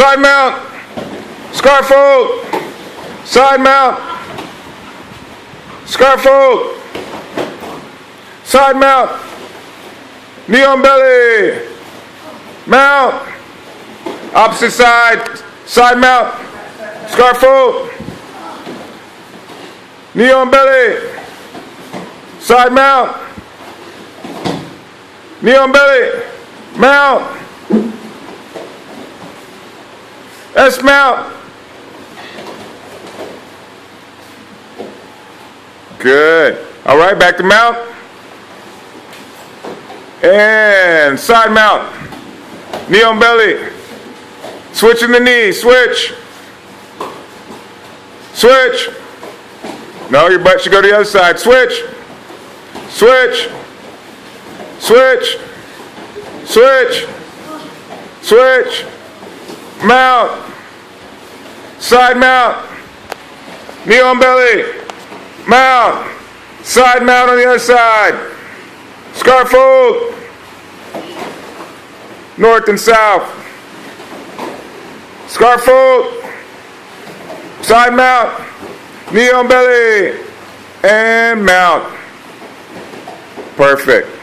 Side mount. Scarf fold. Side mount. Scarf fold. Side mount. Knee on belly. Mount. Opposite side. Side mount. Scarf fold. Knee on belly. Side mount. Knee on belly. Mount. S mount. Good. All right, back to mount. And side mount. Knee on belly. Switching the knee. Switch. Switch. No, your butt should go to the other side. Switch. Switch. Switch. Switch. Switch. Mount. Side mount. Knee on belly. Mount. Side mount on the other side. Scarf fold. North and south. Scarf fold. Side mount. Knee on belly. And mount. Perfect.